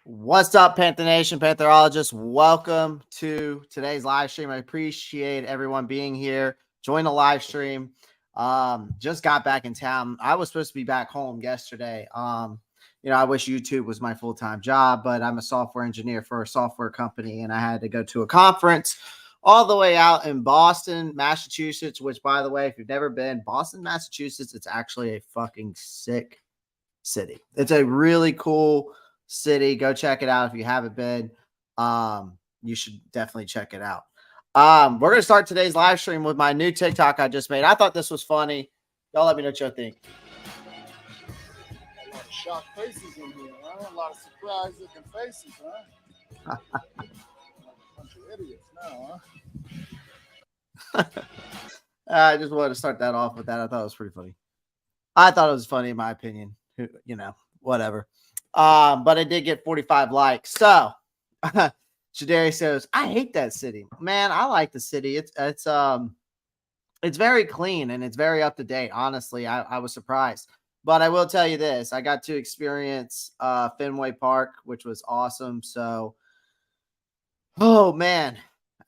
What's up, Panther Nation, Pantherologists? Welcome to today's live stream. I appreciate everyone being here. Join the live stream. Just got back in town. I was supposed to be back home yesterday. I wish YouTube was my full-time job, but I'm a software engineer for a software company, and I had to go to a conference all the way out in Boston, Massachusetts, which, by the way, if you've never been, Boston, Massachusetts, it's actually a fucking sick city. It's a really cool city. Go check it out if you haven't been. You should definitely check it out. We're gonna start today's live stream with my new TikTok I just made. I thought this was funny. Y'all let me know what you think. A lot of shocked faces in here, huh? A lot of surprised looking faces, huh? Like a bunch of idiots now, huh? I just wanted to start that off with that. I thought it was pretty funny. I thought it was funny in my opinion. Whatever. But I did get 45 likes. So Shadari says, I hate that city. Man, I like the city. It's very clean and it's very up to date. Honestly, I was surprised. But I will tell you this. I got to experience Fenway Park, which was awesome. So oh man,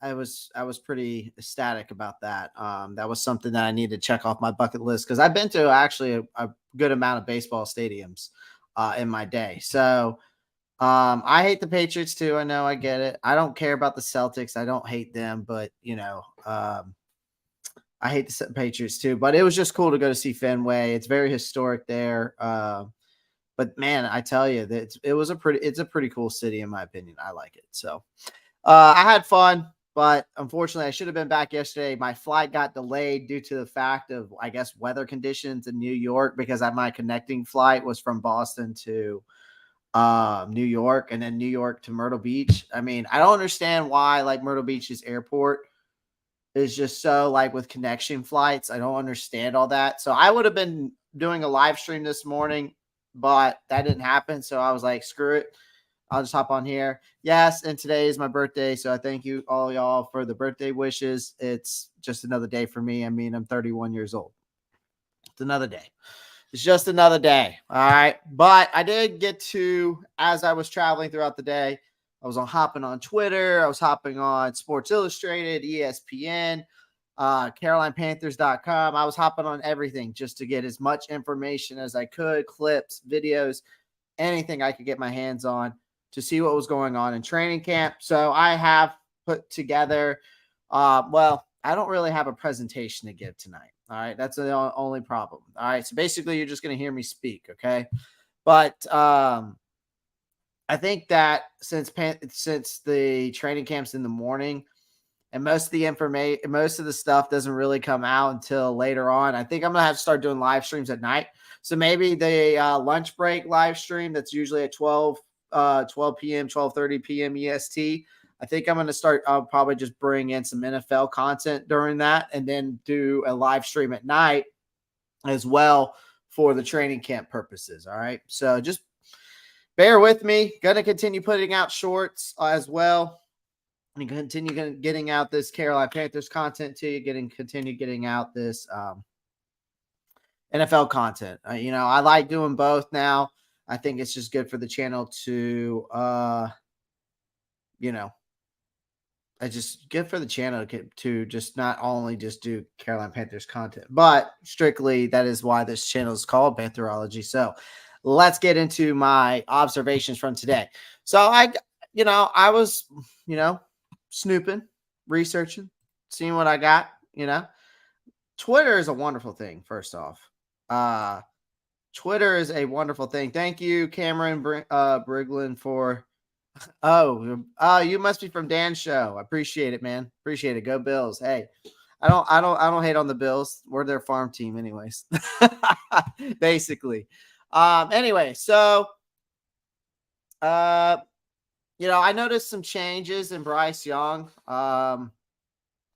I was pretty ecstatic about that. That was something that I need to check off my bucket list because I've been to actually a good amount of baseball stadiums in my day. So I hate the Patriots too. I know, I get it. I don't care about the Celtics. I don't hate them, but I hate the Patriots too. But it was just cool to go to see Fenway. It's very historic there. But man, I tell you that it's a pretty cool city in my opinion. I like it. So I had fun, but unfortunately, I should have been back yesterday. My flight got delayed due to the fact of, I guess, weather conditions in New York because my connecting flight was from Boston to New York and then New York to Myrtle Beach. I mean, I don't understand why like Myrtle Beach's airport is just so like with connection flights. I don't understand all that. So I would have been doing a live stream this morning, but that didn't happen. So I was like, screw it. I'll just hop on here. Yes, and today is my birthday, so I thank you all y'all for the birthday wishes. It's just another day for me. I mean, I'm 31 years old. It's another day. It's just another day. All right. But I did get to, as I was traveling throughout the day, I was hopping on Twitter. I was hopping on Sports Illustrated, ESPN, CarolinaPanthers.com. I was hopping on everything just to get as much information as I could, clips, videos, anything I could get my hands on to see what was going on in training camp. So I have put together, I don't really have a presentation to give tonight. All right. That's the only problem. All right. So basically, you're just going to hear me speak. Okay. But I think that since the training camp's in the morning and most of the information, most of the stuff doesn't really come out until later on, I think I'm going to have to start doing live streams at night. So maybe the lunch break live stream that's usually at 12 p.m., 12:30 p.m. EST. I think I'm going to start. I'll probably just bring in some NFL content during that and then do a live stream at night as well for the training camp purposes. All right. So just bear with me. Going to continue putting out shorts as well. And continue getting out this Carolina Panthers content to you, continue getting out this NFL content. I like doing both now. I think it's just good for the channel to, it's just good for the channel to just not only just do Carolina Panthers content, but strictly that is why this channel is called Pantherology. So let's get into my observations from today. So I was, snooping, researching, seeing what I got, Twitter is a wonderful thing. First off, Twitter is a wonderful thing. Thank you, Cameron Briglin, for. Oh, you must be from Dan's show. I appreciate it, man. Appreciate it. Go Bills. Hey, I don't hate on the Bills. We're their farm team, anyways. Basically. Anyway, so I noticed some changes in Bryce Young.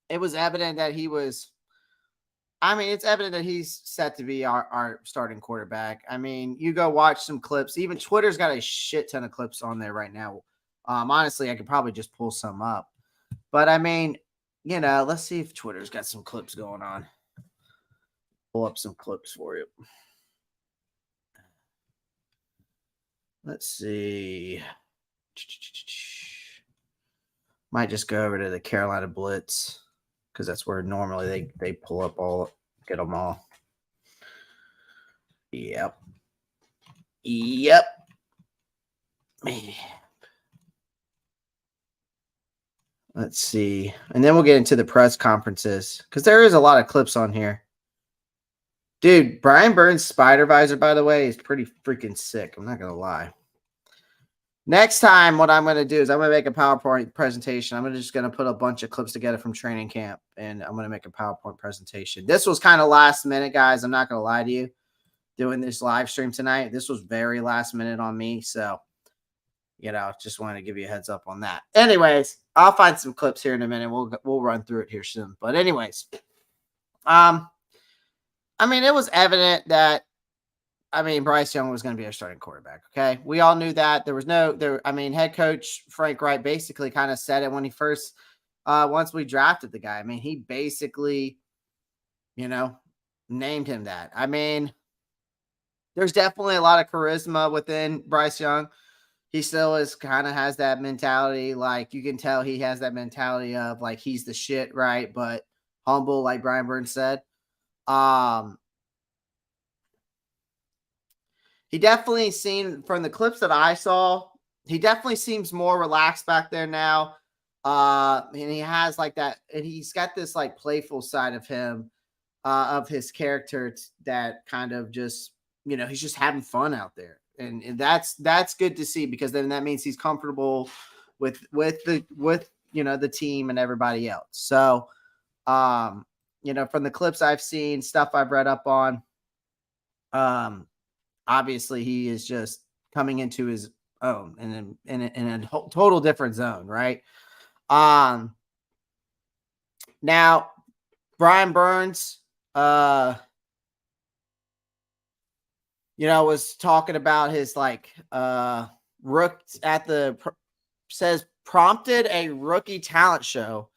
It was evident that it's evident that he's set to be our starting quarterback. I mean, you go watch some clips. Even Twitter's got a shit ton of clips on there right now. Honestly, I could probably just pull some up. But I mean, let's see if Twitter's got some clips going on. Pull up some clips for you. Let's see. Might just go over to the Carolina Blitz because that's where normally they pull up get them all. Yep. Let's see. And then we'll get into the press conferences because there is a lot of clips on here. Dude, Brian Burns' spider visor, by the way, is pretty freaking sick. I'm not going to lie. Next time, what I'm going to do is I'm going to make a PowerPoint presentation. I'm just going to put a bunch of clips together from training camp, and I'm going to make a PowerPoint presentation. This was kind of last minute, guys. I'm not going to lie to you. Doing this live stream tonight, this was very last minute on me. So, just wanted to give you a heads up on that. Anyways, I'll find some clips here in a minute. We'll run through it here soon. But anyways, it was evident that, Bryce Young was going to be our starting quarterback. Okay. We all knew that. Head coach Frank Wright basically kind of said it when he first, once we drafted the guy. He basically, named him that. There's definitely a lot of charisma within Bryce Young. He still has that mentality. Like, you can tell he has that mentality of like, he's the shit, right? But humble, like Brian Burns said. He definitely seen from the clips that I saw, he definitely seems more relaxed back there now. And he has like that, and he's got this like playful side of him, of his character that kind of just, he's just having fun out there. And that's good to see, because then that means he's comfortable with the team and everybody else. So, from the clips I've seen, stuff I've read up on, obviously he is just coming into his own in a total different zone, right? Now Brian Burns, was talking about his prompted a rookie talent show.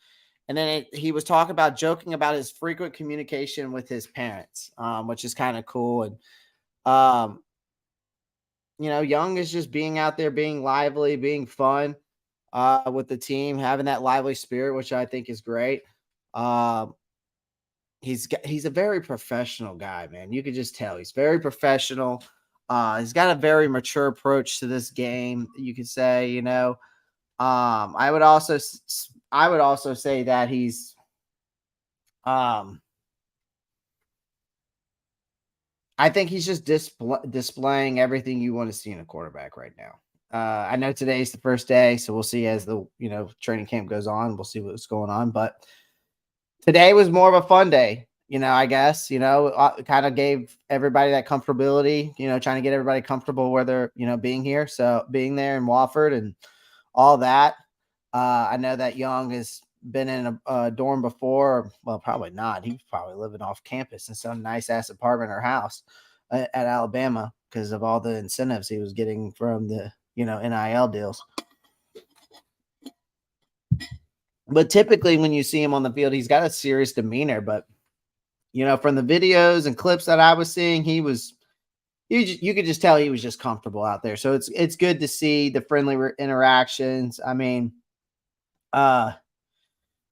And then he was talking about joking about his frequent communication with his parents, which is kind of cool. And, Young is just being out there, being lively, being fun with the team, having that lively spirit, which I think is great. He's a very professional guy, man. You could just tell he's very professional. He's got a very mature approach to this game, you could say. I would also say that he's I think he's just displaying everything you want to see in a quarterback right now. I know today's the first day, so we'll see as the training camp goes on. We'll see what's going on, but today was more of a fun day, I guess. Kind of gave everybody that comfortability, trying to get everybody comfortable where they're, being here. So being there in Wofford and all that. I know that Young has been in a dorm before. Well, probably not. He was probably living off campus in some nice ass apartment or house at Alabama because of all the incentives he was getting from the, NIL deals. But typically when you see him on the field, he's got a serious demeanor. But, from the videos and clips that I was seeing, you could just tell he was just comfortable out there. So it's good to see the friendly interactions.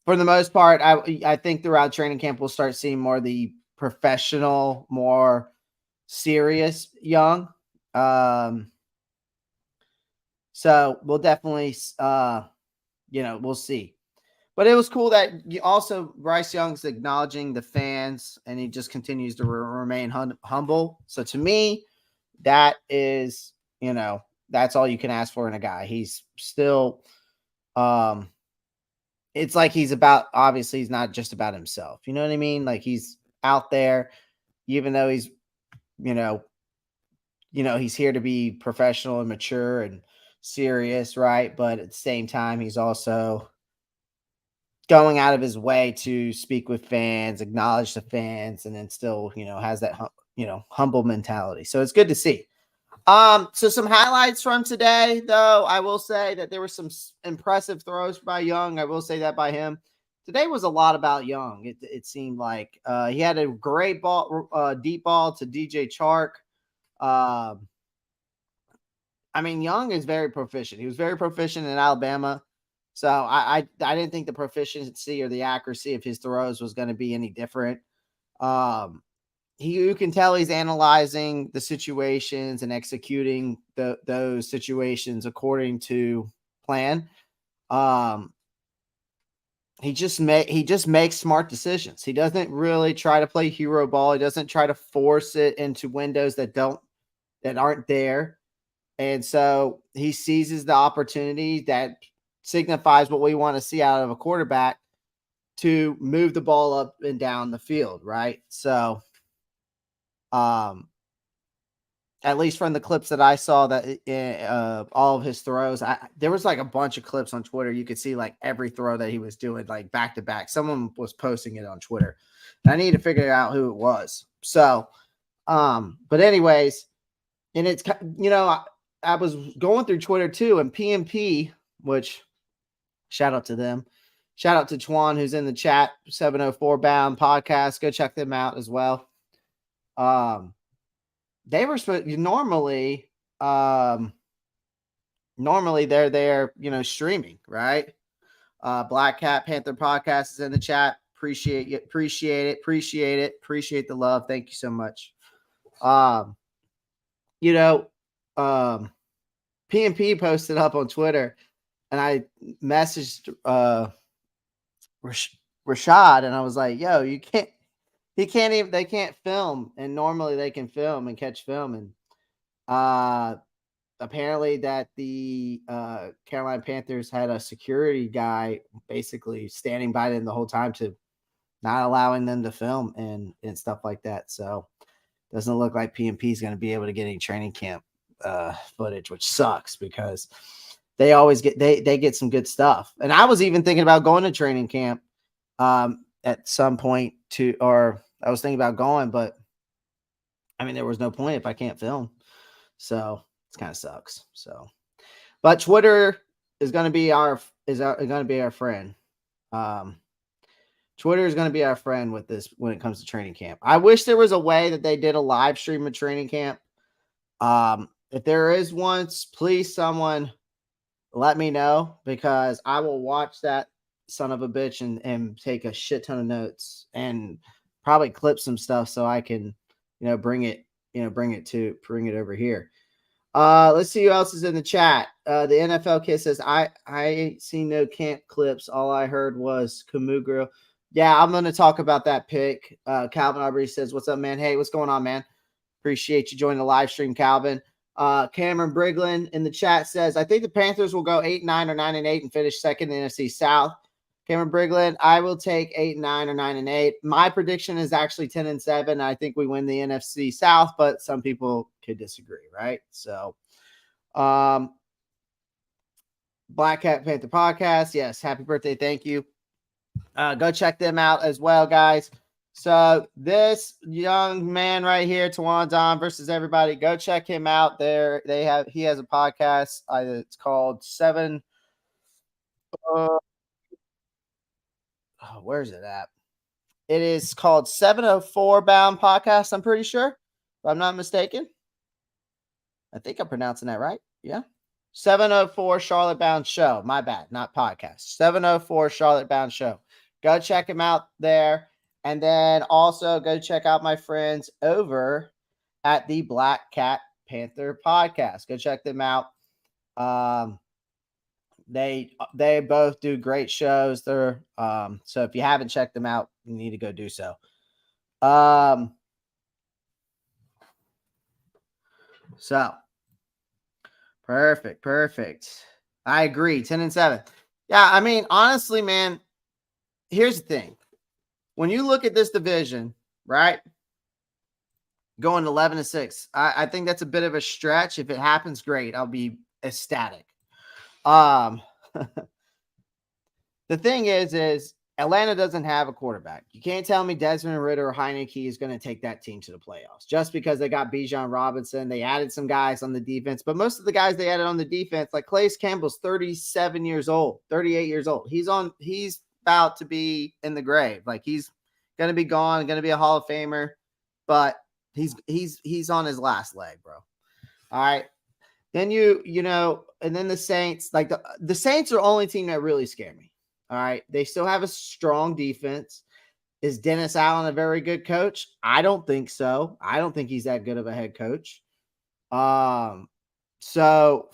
For the most part, I think throughout training camp, we'll start seeing more of the professional, more serious Young. So we'll definitely, we'll see. But it was cool that also Bryce Young's acknowledging the fans, and he just continues to remain humble. So to me, that is, that's all you can ask for in a guy. He's still, it's like obviously he's not just about himself. You know what I mean? Like, he's out there, even though he's, he's here to be professional and mature and serious, right? But at the same time, he's also going out of his way to speak with fans, acknowledge the fans, and then still, has that, humble mentality. So it's good to see. So some highlights from today, though. I will say that there were some impressive throws by Young. I will say that by him. Today was a lot about Young. It seemed like he had a great ball, deep ball to DJ Chark. I mean, Young is very proficient. He was very proficient in Alabama. So I didn't think the proficiency or the accuracy of his throws was going to be any different. Um, you can tell he's analyzing the situations and executing those situations according to plan. Um, he just makes smart decisions. He doesn't really try to play hero ball. He doesn't try to force it into windows that aren't there. And so he seizes the opportunity that signifies what we want to see out of a quarterback to move the ball up and down the field, right? So at least from the clips that I saw, that all of his throws, there was like a bunch of clips on Twitter. You could see like every throw that he was doing, like back to back. Someone was posting it on Twitter. I need to figure out who it was. So, but anyways, and it's, I was going through Twitter too, and PMP, which shout out to them. Shout out to Twan, who's in the chat, 704 Bound Podcast. Go check them out as well. They were normally they're there, streaming, right? Black Cat Panther Podcast is in the chat. Appreciate it. Appreciate the love. Thank you so much. PMP posted up on Twitter, and I messaged Rashad, and I was like, "Yo, they can't film, and normally they can film and catch film, and apparently that the Carolina Panthers had a security guy basically standing by them the whole time to not allowing them to film and stuff like that. So doesn't look like PMP is going to be able to get any training camp footage, which sucks because they always get some good stuff. And I was even thinking about going to training camp at some point or I was thinking about going, but I mean, there was no point if I can't film. So it kind of sucks. So, but Twitter is going to be our friend. Twitter is going to be our friend with this when it comes to training camp. I wish there was a way that they did a live stream of training camp. If there is one, please someone let me know, because I will watch that son of a bitch and take a shit ton of notes and probably clip some stuff so I can, bring it over here. Let's see who else is in the chat. The NFL kid says, I ain't seen no camp clips. All I heard was Kamugro. Yeah, I'm going to talk about that pick. Calvin Aubrey says, what's up, man? Hey, what's going on, man? Appreciate you joining the live stream, Calvin. Cameron Briglin in the chat says, I think the Panthers will go 8-9 or 9-8 and finish second in the NFC South. Cameron Briglin, I will take 8-9 or 9-8. My prediction is actually 10-7. I think we win the NFC South, but some people could disagree, right? So, Black Cat Panther Podcast. Yes, happy birthday. Thank you. Go check them out as well, guys. So this young man right here, Tawan Don versus everybody, go check him out. He has a podcast. It's called where's it at? It is called 704 Bound Podcast. I'm pretty sure, if I'm not mistaken. I think I'm pronouncing that right. Yeah. 704 Charlotte Bound Show. My bad, not podcast. 704 Charlotte Bound Show. Go check him out there. And then also go check out my friends over at the Black Cat Panther Podcast. Go check them out. They both do great shows. So if you haven't checked them out, you need to go do so. So perfect. I agree. 10-7. Yeah, I mean, honestly, man, here's the thing. When you look at this division, right? Going 11-6, I think that's a bit of a stretch. If it happens, great. I'll be ecstatic. The thing is Atlanta doesn't have a quarterback. You can't tell me Desmond Ridder or Heineke is going to take that team to the playoffs just because they got Bijan Robinson. They added some guys on the defense, but most of the guys they added on the defense, like Calais Campbell's 37 years old, 38 years old. He's about to be in the grave. Like he's going to be gone, going to be a Hall of Famer, but he's on his last leg, bro. All right. Then and then the Saints, like the Saints are the only team that really scare me. All right. They still have a strong defense. Is Dennis Allen a very good coach? I don't think so. I don't think he's that good of a head coach. So,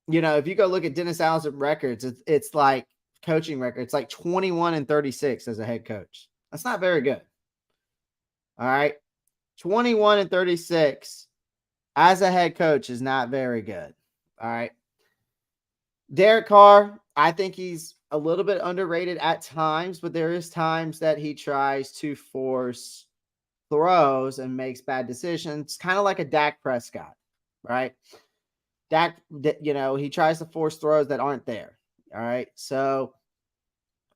if you go look at Dennis Allen's records, it's like coaching record. It's like 21-36 as a head coach. That's not very good. All right. 21-36 as a head coach is not very good. All right. Derek Carr, I think he's a little bit underrated at times, but there is times that he tries to force throws and makes bad decisions, kind of like a Dak Prescott, right? Dak, he tries to force throws that aren't there. All right. So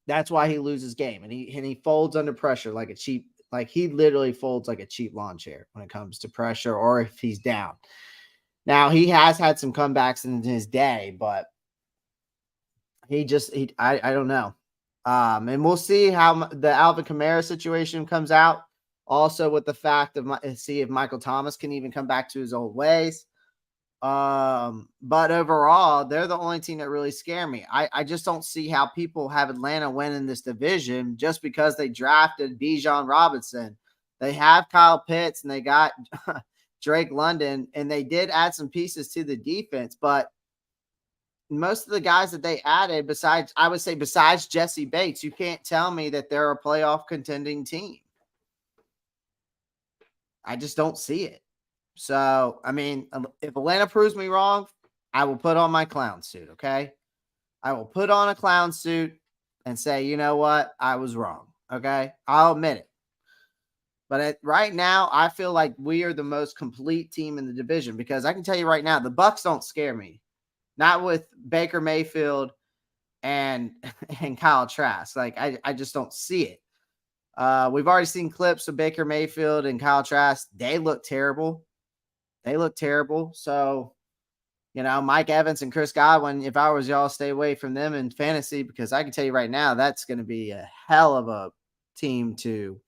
that's why he loses game. And he folds under pressure like he literally folds like a cheap lawn chair when it comes to pressure or if he's down. Now he has had some comebacks in his day, but I don't know. And we'll see how the Alvin Kamara situation comes out. Also with the fact of see if Michael Thomas can even come back to his old ways. But overall, they're the only team that really scare me. I just don't see how people have Atlanta winning this division just because they drafted Bijan Robinson. They have Kyle Pitts and they got Drake London, and they did add some pieces to the defense, but most of the guys that they added, besides Jesse Bates, you can't tell me that they're a playoff contending team. I just don't see it. So, I mean, if Atlanta proves me wrong, I will put on my clown suit, okay? I will put on a clown suit and say, you know what? I was wrong, okay? I'll admit it. But right now, I feel like we are the most complete team in the division because I can tell you right now, the Bucs don't scare me. Not with Baker Mayfield and Kyle Trask. Like, I just don't see it. We've already seen clips of Baker Mayfield and Kyle Trask. They look terrible. So, Mike Evans and Chris Godwin, if I was y'all, stay away from them in fantasy because I can tell you right now, that's going to be a hell of a team to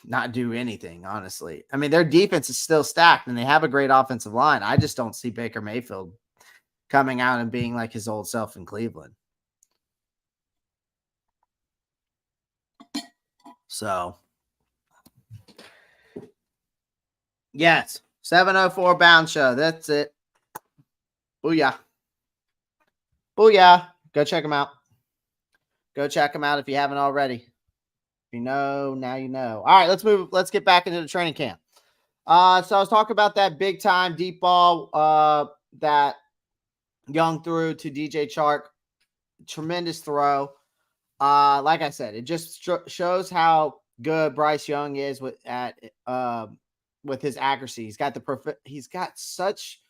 not do anything, honestly. I mean, their defense is still stacked and they have a great offensive line. I just don't see Baker Mayfield coming out and being like his old self in Cleveland. So, yes, 704 Bound Show. That's it. Booyah. Booyah. Go check them out. Go check them out if you haven't already. If you know, now you know. All right, let's get back into the training camp. So I was talking about that big time deep ball that Young threw to DJ Chark. Tremendous throw. Like I said, it just shows how good Bryce Young is with his accuracy. He's got such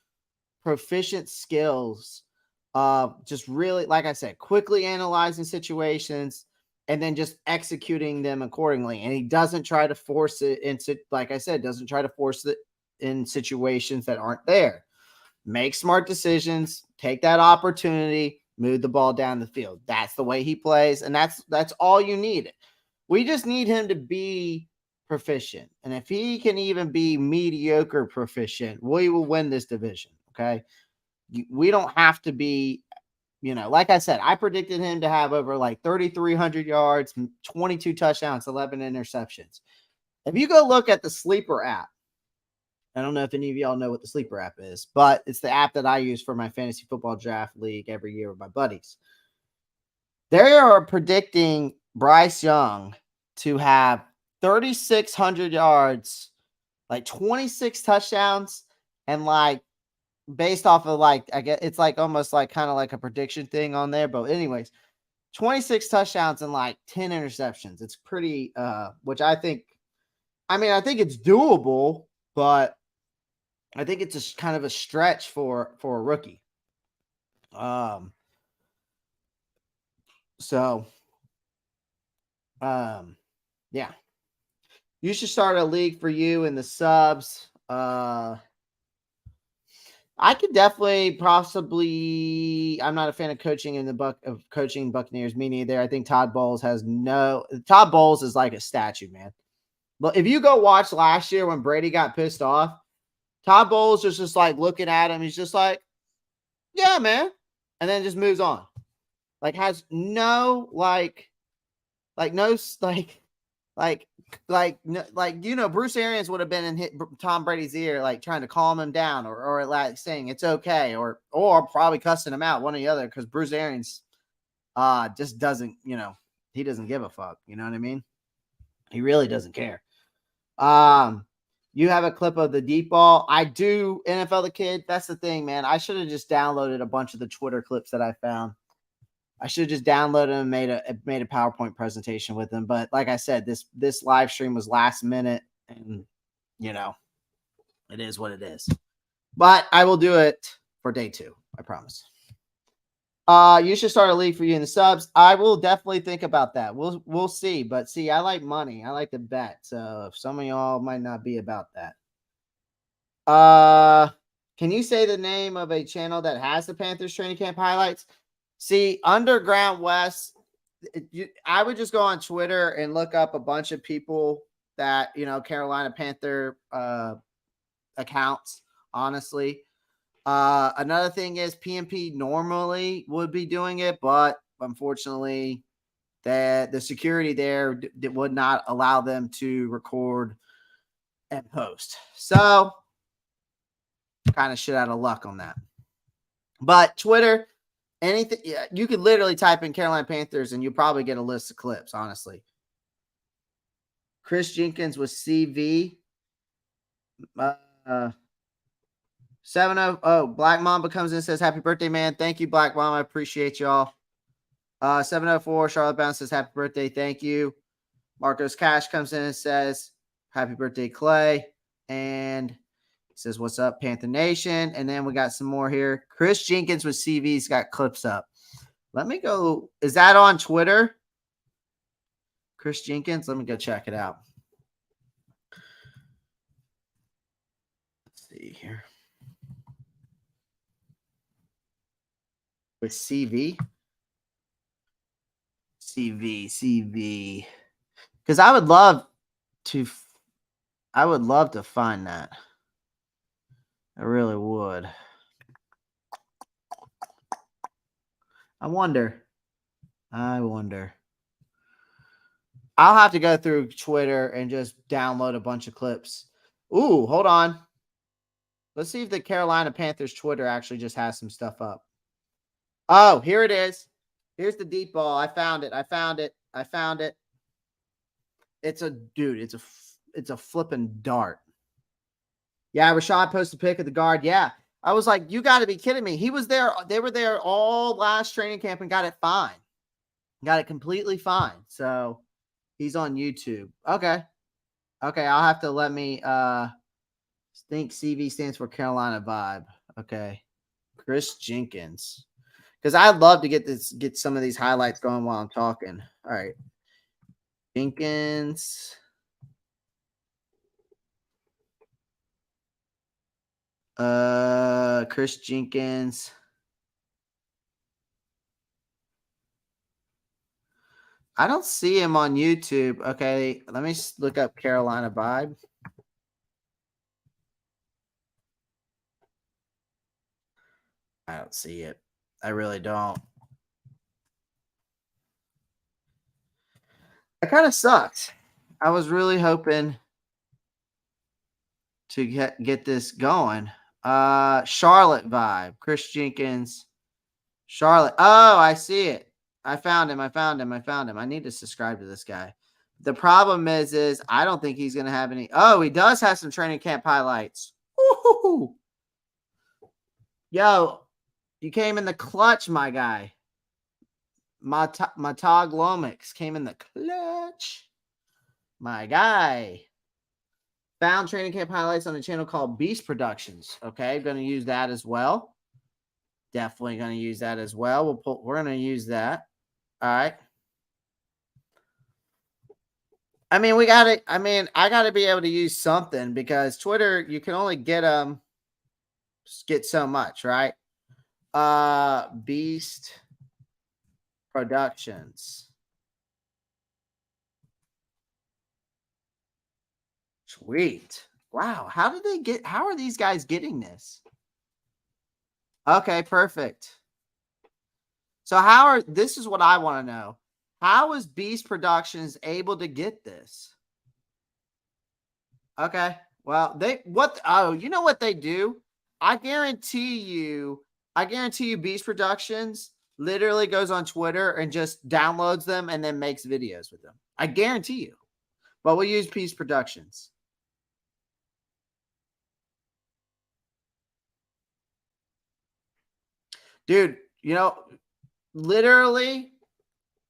proficient skills. Just really, like I said, quickly analyzing situations and then just executing them accordingly. And he doesn't try to force it into, like I said, doesn't try to force it in situations that aren't there. Make smart decisions, take that opportunity, move the ball down the field. That's the way he plays, and that's all you need. We just need him to be proficient. And if he can even be mediocre proficient, we will win this division, okay? We don't have to be, like I said, I predicted him to have over like 3,300 yards, 22 touchdowns, 11 interceptions. If you go look at the Sleeper app, I don't know if any of y'all know what the Sleeper app is, but it's the app that I use for my fantasy football draft league every year with my buddies. They are predicting Bryce Young to have 3,600 yards, like 26 touchdowns, and like based off of like, I guess it's like almost like kind of like a prediction thing on there. But anyways, 26 touchdowns and like 10 interceptions. It's pretty, which I think it's doable, but I think it's just kind of a stretch for a rookie. Yeah. You should start a league for you in the subs. I could definitely possibly. I'm not a fan of coaching coaching Buccaneers. Me neither. I think Todd Bowles is like a statue, man. But if you go watch last year when Brady got pissed off, Todd Bowles is just like looking at him. He's just like, yeah, man. And then just moves on. Like has no Bruce Arians would have been in Tom Brady's ear, like trying to calm him down or like saying it's okay or probably cussing him out, one or the other, because Bruce Arians just doesn't, he doesn't give a fuck. You know what I mean? He really doesn't care. You have a clip of the deep ball. I do NFL the Kid. That's the thing, man. I should have just downloaded a bunch of the Twitter clips that I found. I should have just downloaded them and made a PowerPoint presentation with them. But like I said, this live stream was last minute, and it is what it is. But I will do it for day 2. I promise. You should start a league for you in the subs. I will definitely think about that. We'll see. But see, I like money. I like to bet. So if some of y'all might not be about that. Can you say the name of a channel that has the Panthers training camp highlights? See, Underground West, I would just go on Twitter and look up a bunch of people that, Carolina Panther accounts, honestly. Another thing is PNP normally would be doing it, but unfortunately, the security there would not allow them to record and post. So, kind of shit out of luck on that. But Twitter, anything, you could literally type in Carolina Panthers and you probably get a list of clips, honestly. Chris Jenkins with CV. 70. Oh, Black Mamba comes in and says, happy birthday, man. Thank you, Black Mamba. I appreciate y'all. 704, Charlotte Bound says, happy birthday. Thank you. Marcos Cash comes in and says, happy birthday, Clay. And he says, what's up, Panther Nation? And then we got some more here. Chris Jenkins with CV's got clips up. Let me go. Is that on Twitter? Chris Jenkins? Let me go check it out. Let's see here. With CV. Because I would love to find that. I really would. I wonder. I'll have to go through Twitter and just download a bunch of clips. Ooh, hold on. Let's see if the Carolina Panthers Twitter actually just has some stuff up. Oh, here it is. Here's the deep ball. I found it. It's a flipping dart. Yeah, Rashad posted a pic of the guard. Yeah. I was like, you got to be kidding me. He was there. They were there all last training camp and got it fine. Got it completely fine. So he's on YouTube. Okay. I'll have to let me think CV stands for Carolina Vibe. Okay. Chris Jenkins. Because I'd love to get some of these highlights going while I'm talking. All right. Jenkins. Chris Jenkins. I don't see him on YouTube. Okay, let me look up Carolina Vibe. I don't see it. I really don't. It kind of sucks. I was really hoping to get this going. Charlotte Vibe. Chris Jenkins. Charlotte. Oh, I see it. I found him. I need to subscribe to this guy. The problem is I don't think he's going to have any. Oh, he does have some training camp highlights. Woo-hoo-hoo. Yo, you came in the clutch, my guy. Matog Lomax came in the clutch. My guy. Found training camp highlights on a channel called Beast Productions. Okay, going to use that as well. Definitely going to use that as well. We're going to use that. All right. I mean, I got to be able to use something because Twitter, you can only get so much, right? Beast Productions. Sweet. Wow. How are these guys getting this? Okay, perfect. So this is what I want to know. How is Beast Productions able to get this? Okay. Well, you know what they do? I guarantee you, Beast Productions literally goes on Twitter and just downloads them and then makes videos with them. I guarantee you. But we'll use Beast Productions. Dude, literally,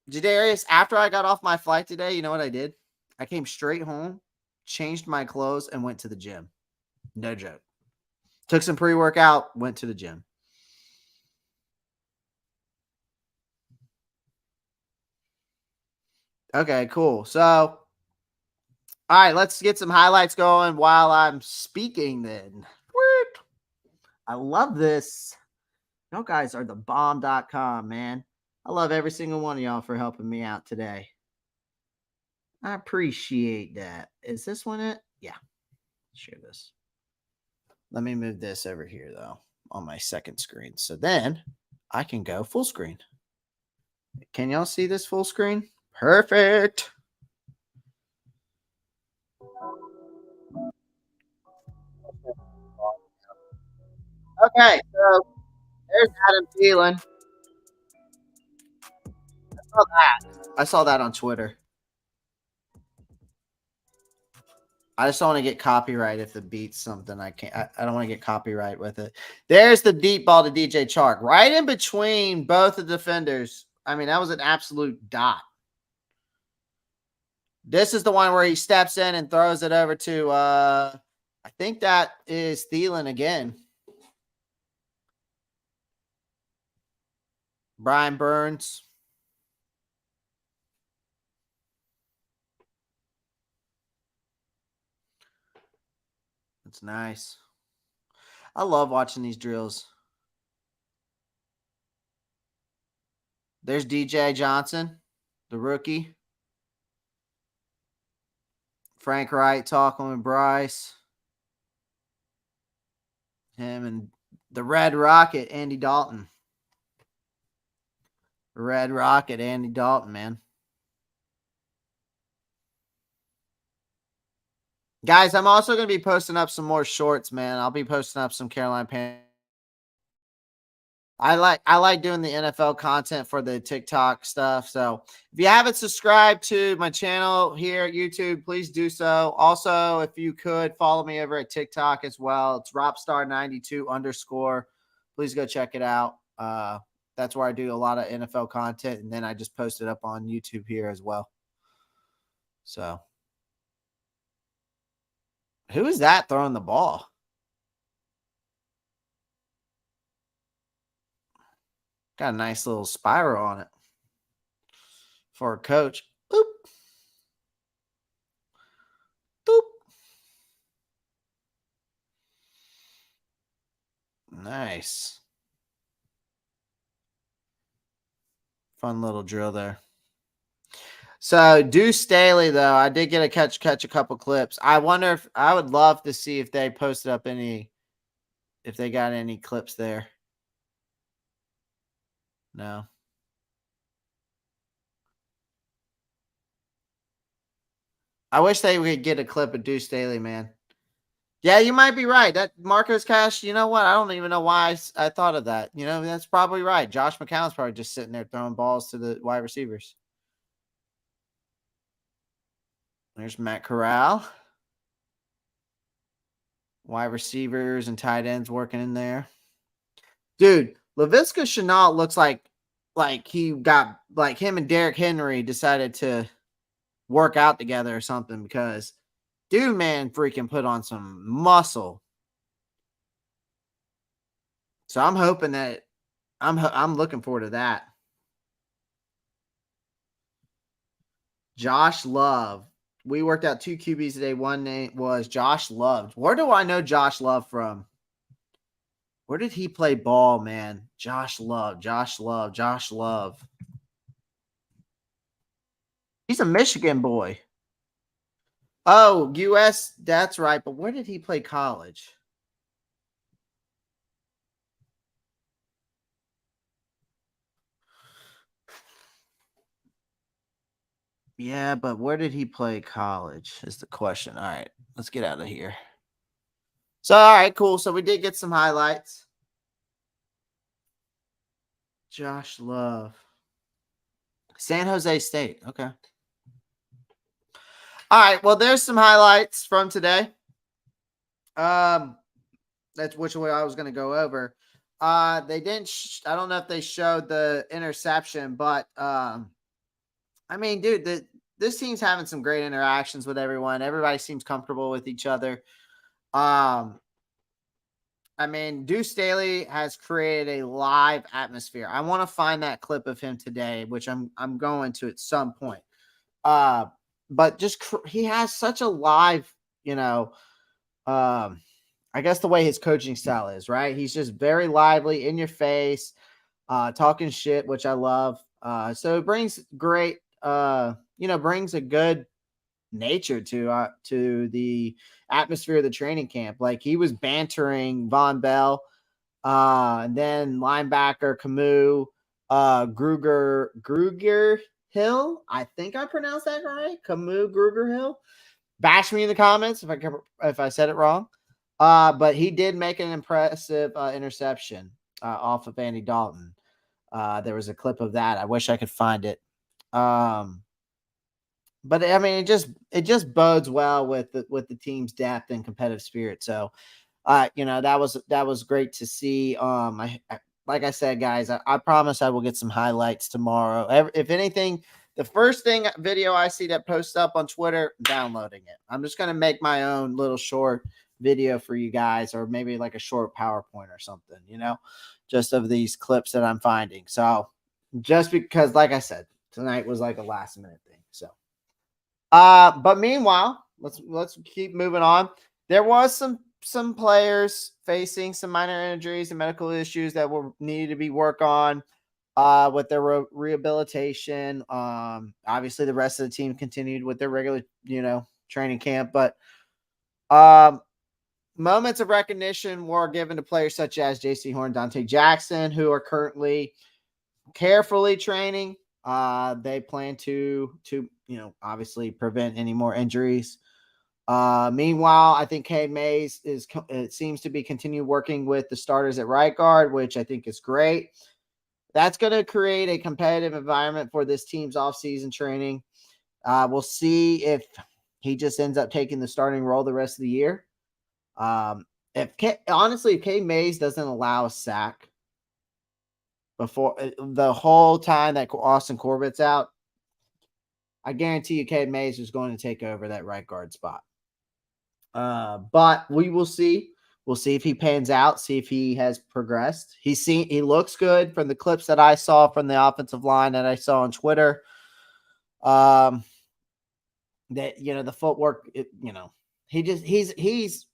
Jadarius, after I got off my flight today, you know what I did? I came straight home, changed my clothes, and went to the gym. No joke. Took some pre-workout, went to the gym. Okay, cool. So, all right, let's get some highlights going while I'm speaking then. I love this. You guys are the bomb.com, man. I love every single one of y'all for helping me out today. I appreciate that. Is this one it? Yeah. Share this. Let me move this over here, though, on my second screen. So then I can go full screen. Can y'all see this full screen? Perfect. Okay, so there's Adam Thielen. I saw that on Twitter. I just don't want to get copyright if it beats something. I can't. I don't want to get copyright with it. There's the deep ball to DJ Chark, right in between both the defenders. I mean, that was an absolute dot. This is the one where he steps in and throws it over to. I think that is Thielen again. Brian Burns. That's nice. I love watching these drills. There's DJ Johnson, the rookie. Frank Wright talking with Bryce. Him and the Red Rocket, Andy Dalton. Red Rocket, Andy Dalton, man. Guys, I'm also going to be posting up some more shorts, man. I'll be posting up some Carolina Panthers. I like doing the NFL content for the TikTok stuff. So if you haven't subscribed to my channel here at YouTube, please do so. Also, if you could follow me over at TikTok as well. It's Roppstar92_. Please go check it out. That's where I do a lot of NFL content, and then I just post it up on YouTube here as well. So who is that throwing the ball? Got a nice little spiral on it for a coach. Boop. Boop. Nice. Fun little drill there. So Deuce Staley, though, I did get a catch a couple clips. I wonder if I would love to see if they posted up if they got any clips there. No. I wish they would get a clip of Deuce Staley, man. Yeah, you might be right. That Marcos Cash, you know what? I don't even know why I thought of that. That's probably right. Josh McCown's probably just sitting there throwing balls to the wide receivers. There's Matt Corral. Wide receivers and tight ends working in there. Dude, Laviska Shenault looks like he got him and Derrick Henry decided to work out together or something, because dude, man, freaking put on some muscle. So I'm hoping that I'm looking forward to that. Josh Love. We worked out 2 QBs today. One name was Josh Love. Where do I know Josh Love from? Where did he play ball, man? Josh Love. He's a Michigan boy. Oh, US, that's right. But where did he play college? Yeah, but where did he play college is the question. All right, let's get out of here. So, all right, cool. So we did get some highlights. Josh Love. San Jose State. Okay. All right. Well, there's some highlights from today. That's which way I was going to go over. They didn't. I don't know if they showed the interception, but I mean, dude, this team's having some great interactions with everyone. Everybody seems comfortable with each other. I mean, Deuce Staley has created a live atmosphere. I want to find that clip of him today, which I'm going to at some point. But just he has such a live, you know, I guess the way his coaching style is, right? He's just very lively, in your face, talking shit, which I love. So it brings great, brings a good nature to the atmosphere of the training camp. Like he was bantering Von Bell, and then linebacker Camus, Gruger Hill. I think I pronounced that right. Camus Gruger Hill. Bash me in the comments if I said it wrong. But he did make an impressive interception off of Andy Dalton. There was a clip of that. I wish I could find it. But I mean, it just bodes well with the team's depth and competitive spirit. So, that was great to see. Like I said, guys, I promise I will get some highlights tomorrow. If anything, the first video I see that posts up on Twitter, I'm downloading it. I'm just gonna make my own little short video for you guys, or maybe like a short PowerPoint or something, just of these clips that I'm finding. So, just because, like I said, tonight was like a last minute thing. So. But meanwhile, let's keep moving on. There was some players facing some minor injuries and medical issues that were needed to be worked on with their rehabilitation. Obviously the rest of the team continued with their regular, training camp, but moments of recognition were given to players such as JC Horn, Dante Jackson, who are currently carefully training. They plan to obviously prevent any more injuries. Meanwhile, I think Cade Mays it seems to be continue working with the starters at right guard, which I think is great. That's going to create a competitive environment for this team's offseason training. We'll see if he just ends up taking the starting role the rest of the year. If Cade Mays doesn't allow a sack before the whole time that Austin Corbett's out, I guarantee you Cade Mays is going to take over that right guard spot. But we will see. We'll see if he pans out, see if he has progressed. He looks good from the clips that I saw from the offensive line that I saw on Twitter. That the footwork, his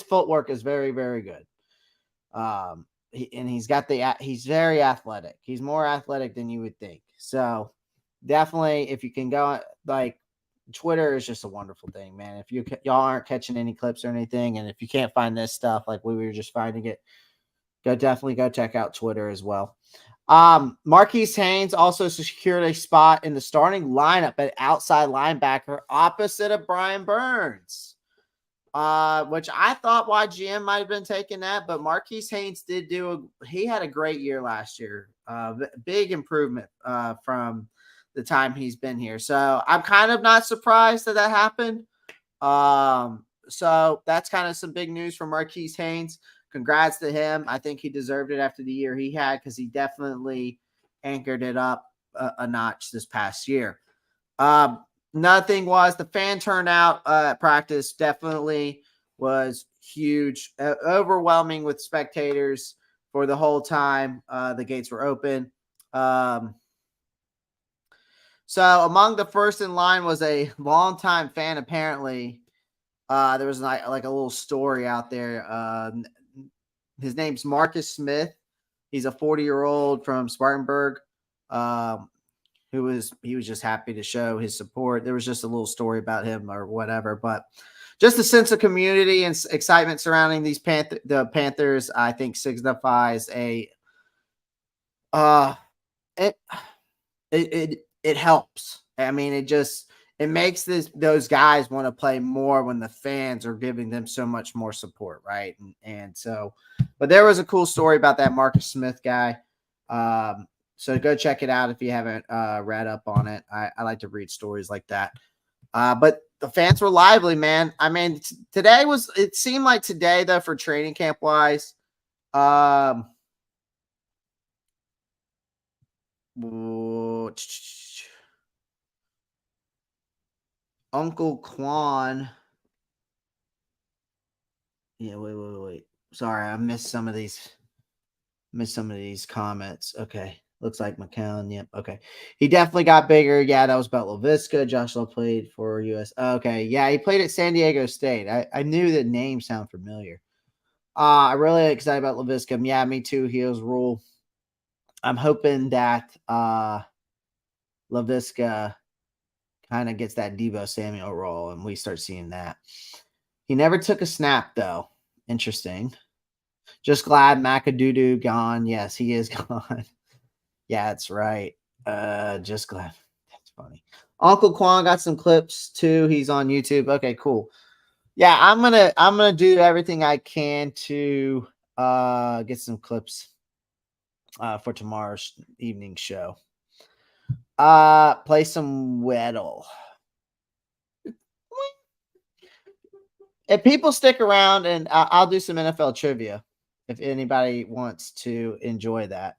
footwork is very, very good. He's very athletic. He's more athletic than you would think. So definitely, if you can go, like, Twitter is just a wonderful thing, man. If y'all aren't catching any clips or anything, and if you can't find this stuff like we were just finding it, definitely go check out Twitter as well. Marquise Haynes also secured a spot in the starting lineup at outside linebacker opposite of Brian Burns, which I thought YGM might have been taking that, but Marquise Haynes he had a great year last year. Big improvement from the time he's been here. So I'm kind of not surprised that happened. So that's kind of some big news from Marquise Haynes. Congrats to him. I think he deserved it after the year he had, because he definitely anchored it up a notch this past year. Another thing was the fan turnout at practice definitely was huge, overwhelming with spectators for the whole time the gates were open. So among the first in line was a longtime fan, apparently. There was like a little story out there. His name's Marcus Smith. He's a 40-year-old from Spartanburg, he was just happy to show his support. There was just a little story about him or whatever, but just a sense of community and excitement surrounding the Panthers, I think signifies a uh it it helps. I mean, it makes those guys want to play more when the fans are giving them so much more support, right? And so, but there was a cool story about that Marcus Smith guy. So go check it out if you haven't read up on it. I like to read stories like that. But the fans were lively, man. I mean, it seemed like today though for training camp wise. Uncle Quan. Yeah, wait. Sorry, I missed some of these. Missed some of these comments. Okay. Looks like McCown. Yep. Okay. He definitely got bigger. Yeah, that was about LaVisca. Josh Love played for US. Okay. Yeah, he played at San Diego State. I knew the name sound familiar. I'm really excited about LaVisca. Yeah, me too. Heels rule. I'm hoping that LaVisca kind of gets that Debo Samuel role and we start seeing that. He never took a snap, though. Interesting. Just glad McAdoo gone. Yes, he is gone. Yeah, that's right. Just glad. That's funny. Uncle Quan got some clips too. He's on YouTube. Okay, cool. Yeah, I'm gonna do everything I can to get some clips for tomorrow's evening show. Play some Weddle. If people stick around, and I'll do some NFL trivia if anybody wants to enjoy that.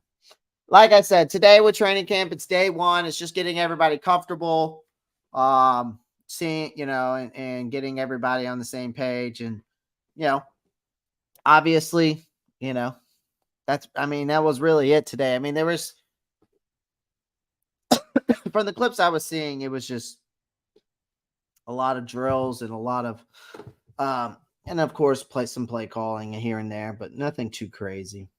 Like I said, today with training camp, it's day one. It's just getting everybody comfortable, seeing, and getting everybody on the same page. And, obviously, that was really it today. I mean, there was, from the clips I was seeing, it was just a lot of drills and a lot of, and of course, some play calling here and there, but nothing too crazy.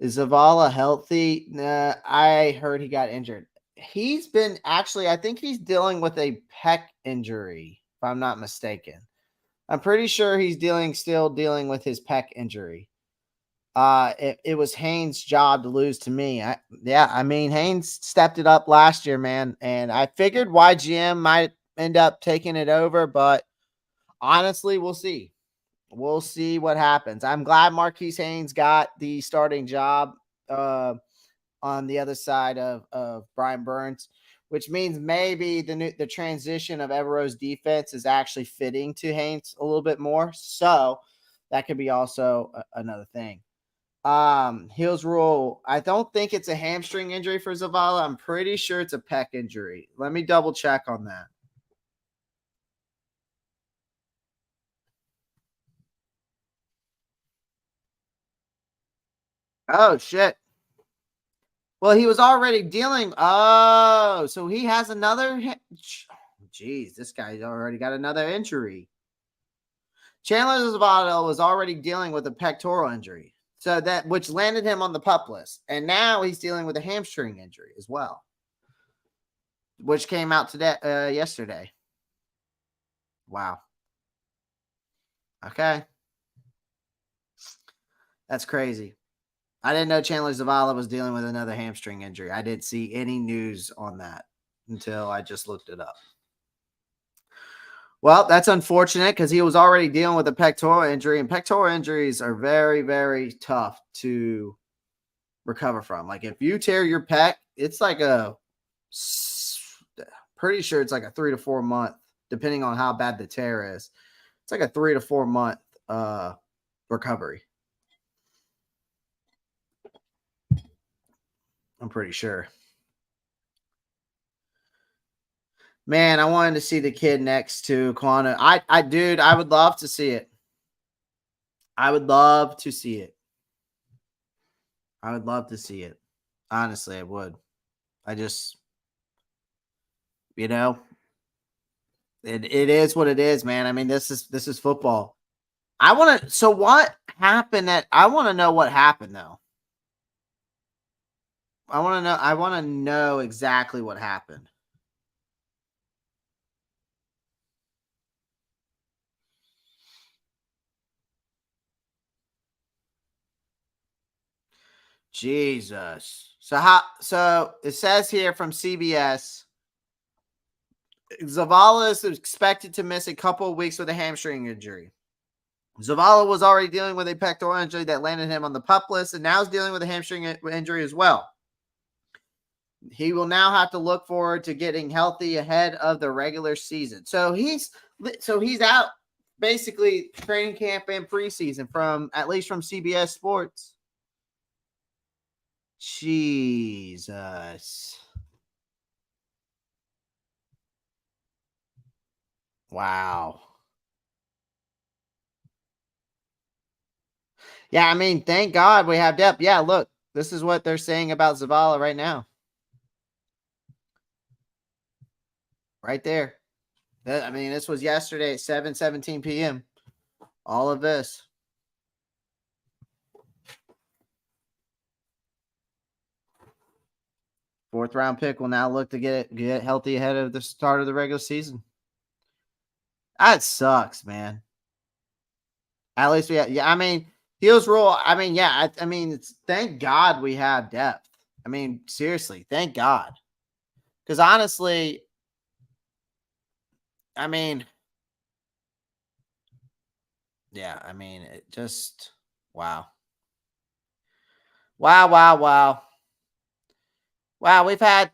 Is Zavala healthy? Nah, I heard he got injured. He's been I think he's dealing with a pec injury, if I'm not mistaken. I'm pretty sure he's still dealing with his pec injury. It was Haynes' job to lose to me. Haynes stepped it up last year, man, and I figured YGM might end up taking it over, but honestly, we'll see. We'll see what happens. I'm glad Marquise Haynes got the starting job on the other side of Brian Burns, which means maybe the transition of Evero's defense is actually fitting to Haynes a little bit more. So that could be also another thing. Heels rule. I don't think it's a hamstring injury for Zavala. I'm pretty sure it's a pec injury. Let me double check on that. Oh, shit. Well, he was already dealing. Oh, so he has another. Jeez, this guy's already got another injury. Chandler Zavala was already dealing with a pectoral injury, so which landed him on the PUP list, and now he's dealing with a hamstring injury as well, which came out yesterday. Wow. Okay, that's crazy. I didn't know Chandler Zavala was dealing with another hamstring injury. I didn't see any news on that until I just looked it up. Well, that's unfortunate because he was already dealing with a pectoral injury, and pectoral injuries are very, very tough to recover from. Like if you tear your pec, it's like pretty sure it's like a 3 to 4 month, depending on how bad the tear is. It's like a 3 to 4 month recovery. I'm pretty sure. Man, I wanted to see the kid next to Quana. Dude, I would love to see it. I would love to see it. I would love to see it. Honestly, I would. I just, it is what it is, man. I mean, this is football. So what happened I want to know what happened though. I want to know. I want to know exactly what happened. Jesus. So it says here from CBS, Zavala is expected to miss a couple of weeks with a hamstring injury. Zavala was already dealing with a pectoral injury that landed him on the PUP list, and now is dealing with a hamstring injury as well. He will now have to look forward to getting healthy ahead of the regular season. So he's out basically training camp and preseason from at least from CBS Sports. Jesus. Wow. Yeah, I mean, thank God we have depth. Yeah, look, this is what they're saying about Zavala right now. Right there. I mean, this was yesterday at 7:17 p.m. All of this. Fourth round pick will now look to get healthy ahead of the start of the regular season. That sucks, man. At least we have, yeah, I mean, Heels rule. I mean, yeah, I mean, thank God we have depth. I mean, seriously, thank God. Because honestly, I mean, yeah, I mean, it just, wow. Wow, wow, wow. Wow, we've had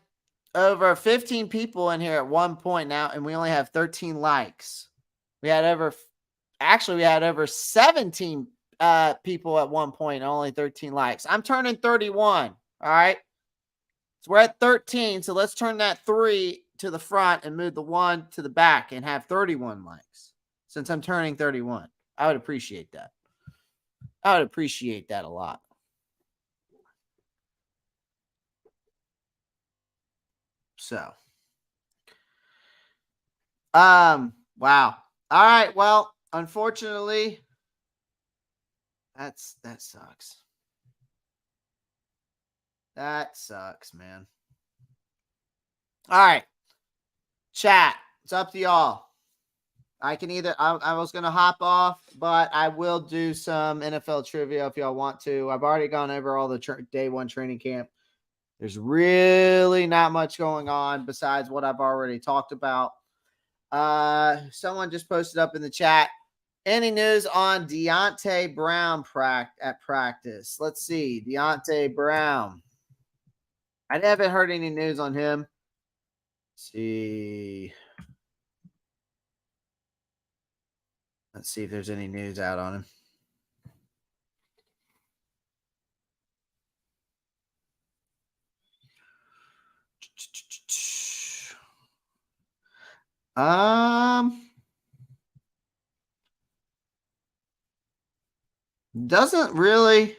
over 15 people in here at one point now, and we only have 13 likes. We had we had over 17 people at one point, only 13 likes. I'm turning 31. All right. So we're at 13. So let's turn that 3 to the front and move the 1 to the back and have 31 likes. Since I'm turning 31, I would appreciate that. I would appreciate that a lot. So, wow. All right. Well, unfortunately, that sucks. That sucks, man. All right. Chat. It's up to y'all. I can either, I was going to hop off, but I will do some NFL trivia if y'all want to. I've already gone over all the day one training camp. There's really not much going on besides what I've already talked about. Someone just posted up in the chat. Any news on Deontay Brown at practice? Let's see. Deontay Brown. I haven't heard any news on him. Let's see. Let's see if there's any news out on him. Doesn't really.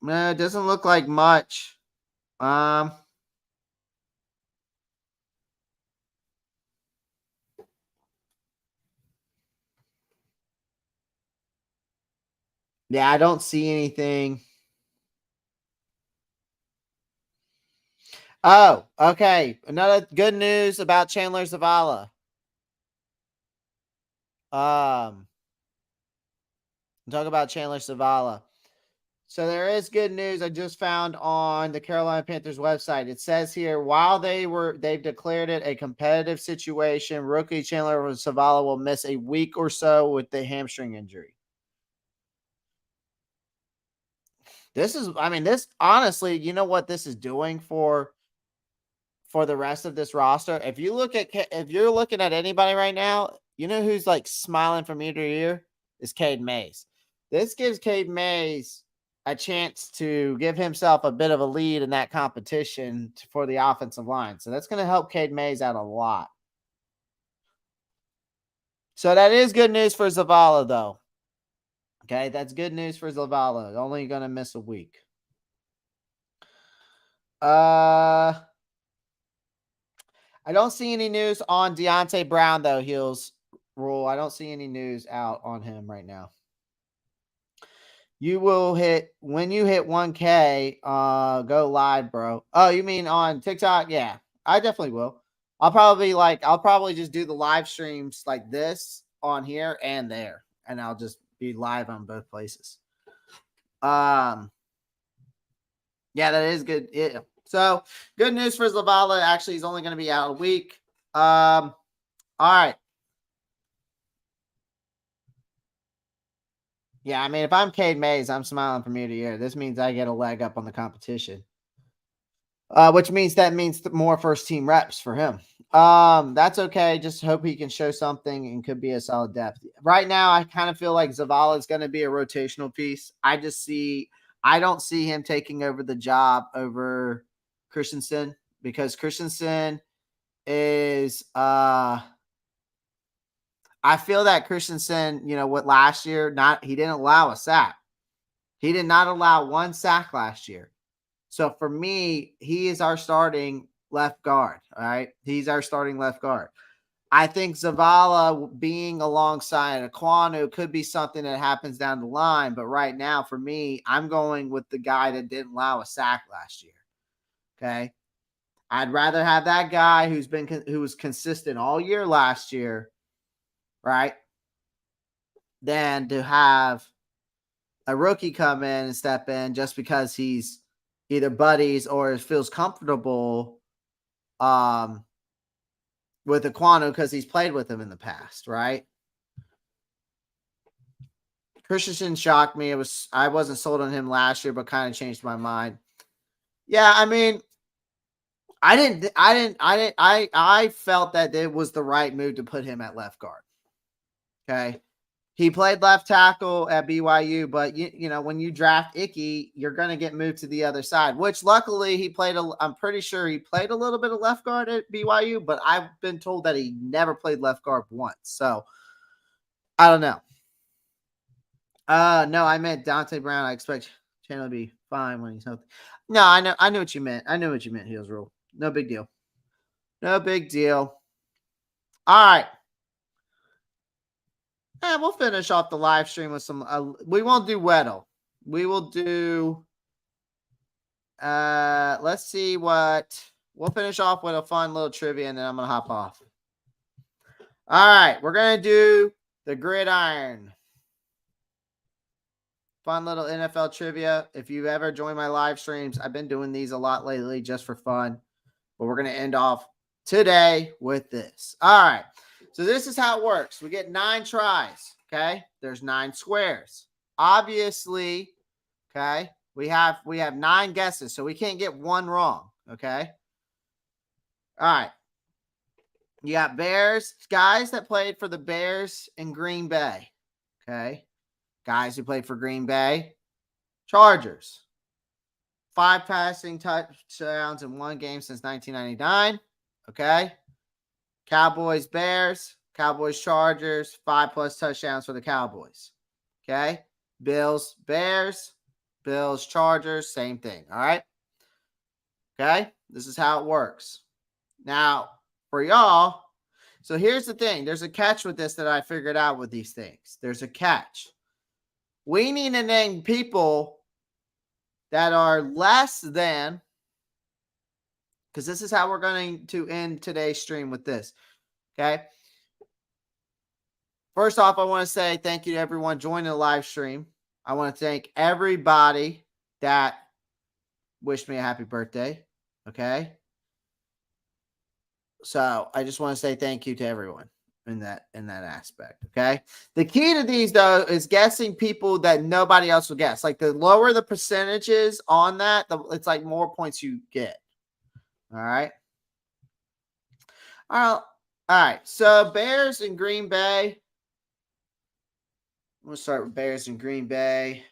No, it doesn't look like much. Yeah, I don't see anything. Oh, okay. Another good news about Chandler Zavala. Talk about Chandler Zavala. So there is good news I just found on the Carolina Panthers website. It says here, while they've declared it a competitive situation, rookie Chandler Zavala will miss a week or so with the hamstring injury. This honestly, you know what this is doing for the rest of this roster? If you're looking at anybody right now, you know who's like smiling from ear to ear? Is Cade Mays. This gives Cade Mays a chance to give himself a bit of a lead in that competition for the offensive line. So that's going to help Cade Mays out a lot. So that is good news for Zavala, though. Okay, that's good news for Zavala. Only going to miss a week. I don't see any news on Deontay Brown, though, Heels Rule. I don't see any news out on him right now. You will hit when you hit 1K, go live, bro. Oh, you mean on TikTok? Yeah, I definitely will. I'll probably just do the live streams like this on here and there, and I'll just be live on both places. Yeah, that is good. Yeah. So good news for Zavala. Actually, he's only going to be out a week. All right. Yeah, I mean, if I'm Cade Mays, I'm smiling from ear to ear. This means I get a leg up on the competition. Which means more first team reps for him. That's okay. Just hope he can show something and could be a solid depth. Right now, I kind of feel like Zavala is going to be a rotational piece. I don't see him taking over the job over Christensen because Christensen is I feel that Christensen, what last year, he didn't allow a sack. He did not allow one sack last year. So for me, he is our starting left guard. All right. He's our starting left guard. I think Zavala being alongside Aquanu could be something that happens down the line. But right now, for me, I'm going with the guy that didn't allow a sack last year. Okay. I'd rather have that guy who was consistent all year last year, right, than to have a rookie come in and step in just because he's either buddies or feels comfortable with Aquanu because he's played with him in the past, right? Christensen shocked me. I wasn't sold on him last year, but kind of changed my mind. Yeah, I mean, I felt that it was the right move to put him at left guard. Okay. He played left tackle at BYU, but when you draft Icky, you're going to get moved to the other side, which luckily I'm pretty sure he played a little bit of left guard at BYU, but I've been told that he never played left guard once. So I don't know. No, I meant Dante Brown. I expect Chandler to be fine when he's healthy. No, I knew what you meant. I knew what you meant, Heels Rule. No big deal. No big deal. All right. And we'll finish off the live stream with some. We won't do Weddle. We will do. Let's see what we'll finish off with a fun little trivia, and then I'm gonna hop off. All right, we're gonna do the gridiron. Fun little NFL trivia. If you've ever joined my live streams, I've been doing these a lot lately just for fun. But we're gonna end off today with this. All right. So this is how it works. We get 9 tries. Okay. There's 9 squares. Obviously, okay, we have 9 guesses, so we can't get one wrong. Okay. All right. You got Bears, guys that played for the Bears in Green Bay. Okay. Guys who played for Green Bay. Chargers. 5 passing touchdowns in one game since 1999. Okay. Cowboys, Bears, Cowboys, Chargers, 5+ touchdowns for the Cowboys. Okay. Bills, Bears, Bills, Chargers, same thing. All right. Okay. This is how it works. Now, for y'all, so here's the thing. There's a catch with this that I figured out with these things. There's a catch. We need to name people that are less than, because this is how we're going to end today's stream with this. Okay. First off, I want to say thank you to everyone joining the live stream. I want to thank everybody that wished me a happy birthday. Okay. So I just want to say thank you to everyone in that aspect. Okay. The key to these though is guessing people that nobody else will guess. Like the lower the percentages on that, it's like more points you get. All right. All right. So Bears in Green Bay. I'm going to start with Bears in Green Bay.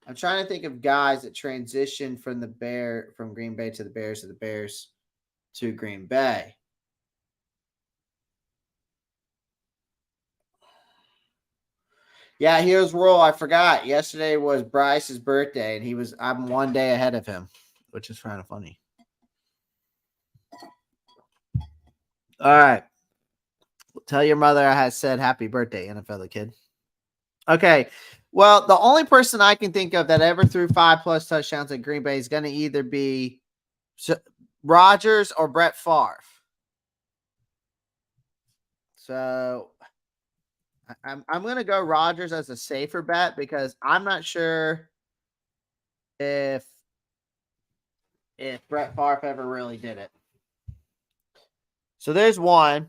I'm trying to think of guys that transitioned from Green Bay to the Bears to Green Bay. Yeah, here's Roll. I forgot. Yesterday was Bryce's birthday, and I'm one day ahead of him, which is kind of funny. All right. Tell your mother I had said happy birthday, NFL kid. Okay. Well, the only person I can think of that ever threw 5+ touchdowns at Green Bay is going to either be Rodgers or Brett Favre. So I'm going to go Rodgers as a safer bet because I'm not sure if Brett Favre ever really did it. So there's one.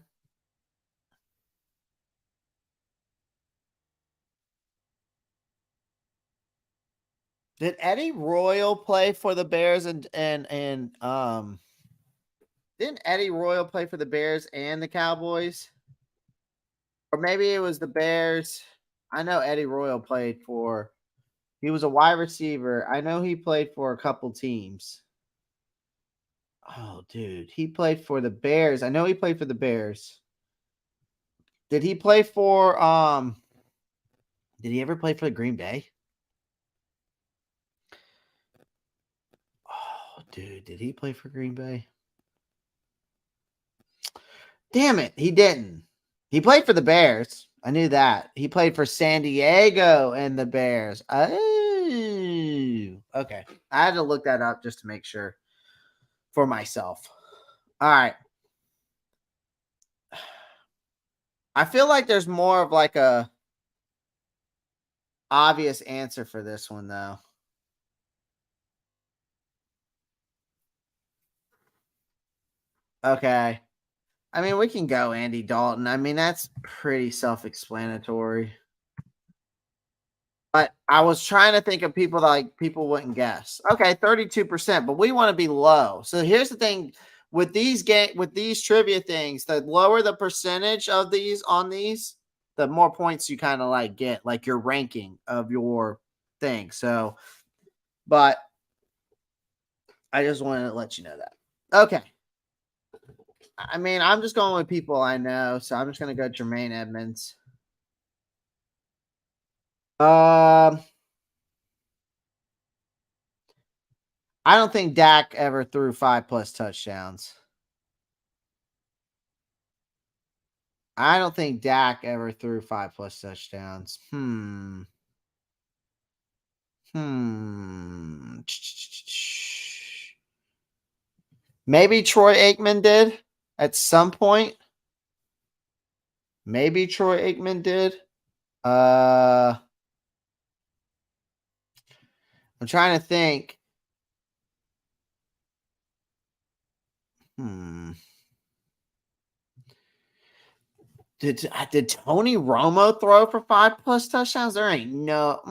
Did Eddie Royal play for the Bears and didn't Eddie Royal play for the Bears and the Cowboys? Or maybe it was the Bears. I know Eddie Royal played for. He was a wide receiver. I know he played for a couple teams. Oh, dude, he played for the Bears. I know he played for the Bears. Did he play for did he ever play for the Green Bay? Oh, dude, did he play for Green Bay? Damn it, he didn't. He played for the Bears. I knew that. He played for San Diego and the Bears. Oh, okay. I had to look that up just to make sure for myself. All right. I feel like there's more of like a obvious answer for this one though. Okay. I mean, we can go Andy Dalton. I mean, that's pretty self-explanatory. But I was trying to think of people that like people wouldn't guess. Okay, 32%, but we want to be low. So here's the thing with these trivia things, the lower the percentage of these on these, the more points you kind of like get, like your ranking of your thing. So, but I just wanted to let you know that. Okay. I mean, I'm just going with people I know, so I'm just going to go Jermaine Edmonds. I don't think Dak ever threw 5+ touchdowns. I don't think Dak ever threw 5+ touchdowns. Maybe Troy Aikman did at some point. Maybe Troy Aikman did. I'm trying to think. Did Tony Romo throw for 5+ touchdowns? There ain't no.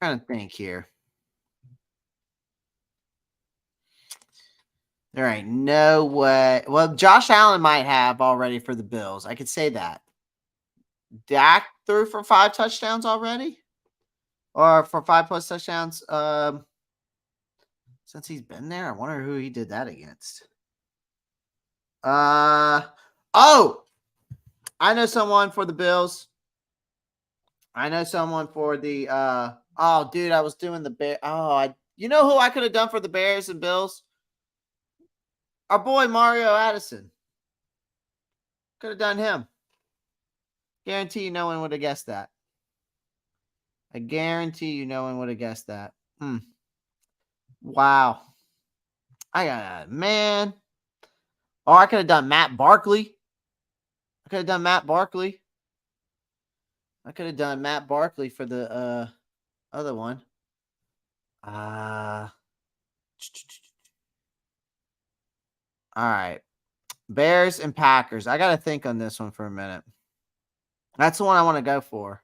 Trying to think here. There ain't no way. Well, Josh Allen might have already for the Bills. I could say that. Dak threw for 5 touchdowns already? Or for 5+ touchdowns? Since he's been there, I wonder who he did that against. Oh! I know someone for the Bills. I know someone for the oh dude, I was doing the Bear. You know who I could have done for the Bears and Bills? Our boy Mario Addison. Could have done him. Guarantee you no one would have guessed that. I guarantee you no one would have guessed that. Wow. I got man. Or I could have done Matt Barkley. I could have done Matt Barkley for the other one. All right. Bears and Packers. I got to think on this one for a minute. That's the one I want to go for.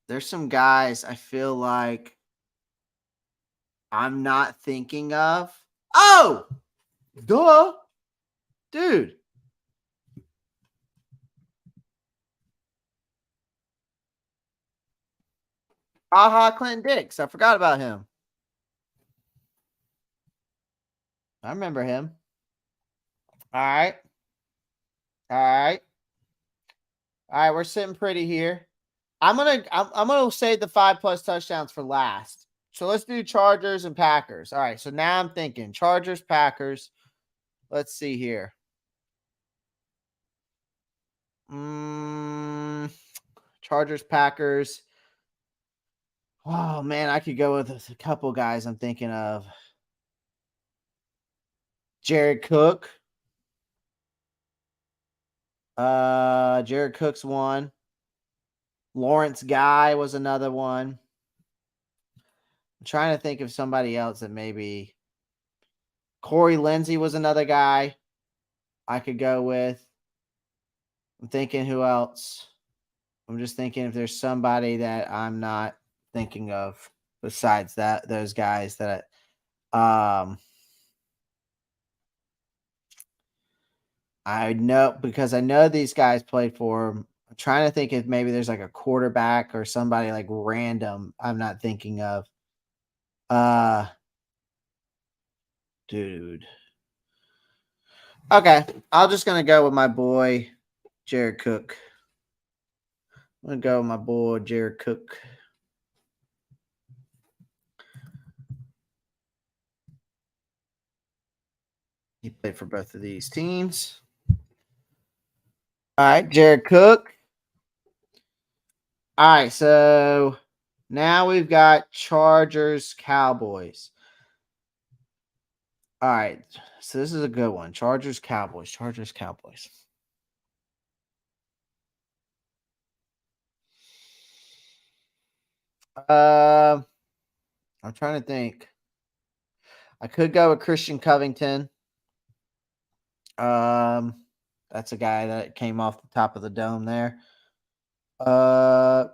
There's some guys I feel like I'm not thinking of. Oh, duh. Dude. Clinton Dix. I forgot about him. I remember him. All right. All right. All right. We're sitting pretty here. I'm gonna save the 5+ touchdowns for last. So let's do Chargers and Packers. All right. So now I'm thinking Chargers, Packers. Let's see here. Chargers, Packers. Oh man, I could go with a couple guys I'm thinking of. Jared Cook. Jared Cook's one. Lawrence Guy was another one. I'm trying to think of somebody else that maybe Corey Lindsey was another guy I could go with. I'm thinking who else? I'm just thinking if there's somebody that I'm not thinking of besides those guys that I know because I know these guys played for him. I'm trying to think if maybe there's like a quarterback or somebody like random I'm not thinking of. Uh dude. Okay, I'm just gonna go with my boy Jared Cook. I'm gonna go with my boy Jared Cook. He played for both of these teams. All right, Jared Cook. All right, so now we've got Chargers, Cowboys. All right, so this is a good one. Chargers, Cowboys. Chargers, Cowboys. Uh, I'm trying to think. I could go with Christian Covington. Um, that's a guy that came off the top of the dome there. I'm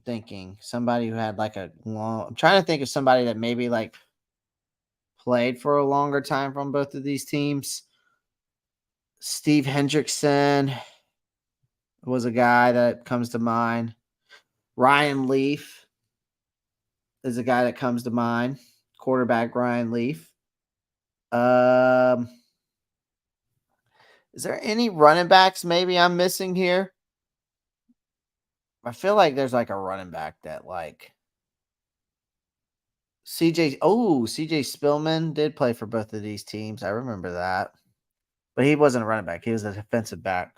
thinking somebody who had like a long. I'm trying to think of somebody that maybe like played for a longer time from both of these teams. Steve Hendrickson was a guy that comes to mind. Ryan Leaf is a guy that comes to mind. Quarterback Ryan Leaf. Um, is there any running backs maybe I'm missing here? I feel like there's like a running back that like CJ Spillman did play for both of these teams. I remember that. But he wasn't a running back. He was a defensive back.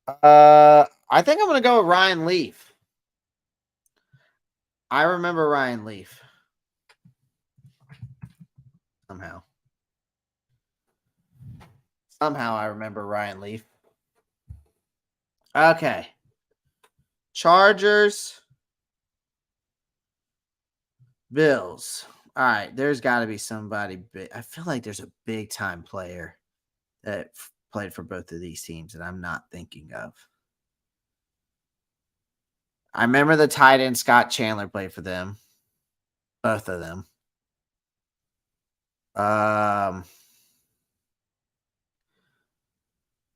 I think I'm gonna go with Ryan Leaf. I remember Ryan Leaf somehow. Somehow I remember Ryan Leaf. Okay. Chargers, Bills. All right, there's got to be somebody big. I feel like there's a big time player that played for both of these teams that I'm not thinking of. I remember the tight end Scott Chandler played for them, both of them. Um,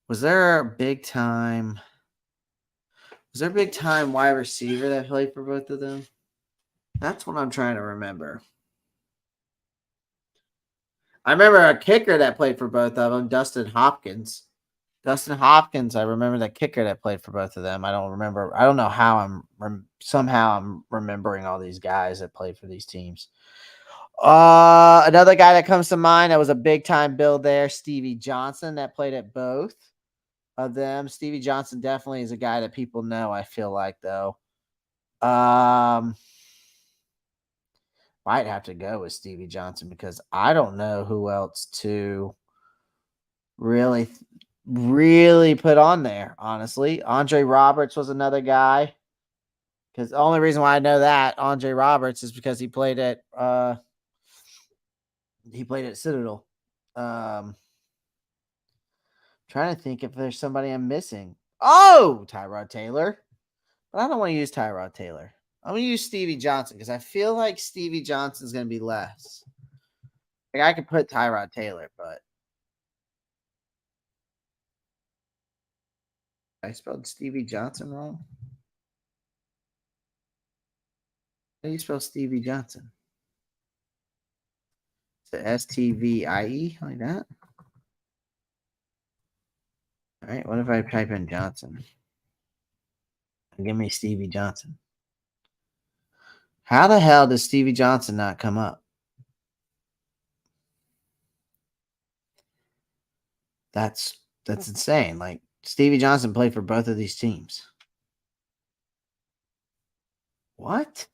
was there a big time? Was there a big time wide receiver that played for both of them? That's what I'm trying to remember. I remember a kicker that played for both of them, Dustin Hopkins. Dustin Hopkins, I remember that kicker that played for both of them. I don't remember. I don't know how somehow I'm remembering all these guys that played for these teams. Another guy that comes to mind that was a big time build there, Stevie Johnson, that played at both of them. Stevie Johnson definitely is a guy that people know. I feel like though, might have to go with Stevie Johnson because I don't know who else to really, really put on there. Honestly, Andre Roberts was another guy. Because the only reason why I know that Andre Roberts is because he played at Citadel. Trying to think if there's somebody I'm missing. Oh, Tyrod Taylor. But I don't want to use Tyrod Taylor. I'm gonna use Stevie Johnson because I feel like Stevie Johnson's gonna be less. Like I could put Tyrod Taylor, but I spelled Stevie Johnson wrong. How do you spell Stevie Johnson? Is it STVIE like that? All right. What if I type in Johnson? Give me Stevie Johnson. How the hell does Stevie Johnson not come up? That's insane. Like Stevie Johnson played for both of these teams. What?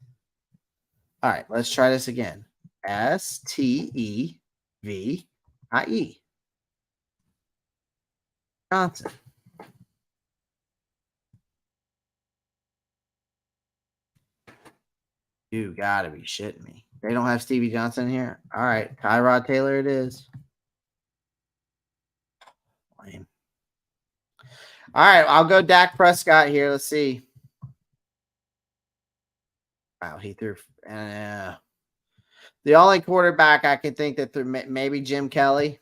All right, let's try this again. Stevie Johnson. You gotta be shitting me. They don't have Stevie Johnson here. All right, Tyrod Taylor it is. Lame. All right, I'll go Dak Prescott here. Let's see. Wow, he threw. The only quarterback I can think that threw maybe Jim Kelly.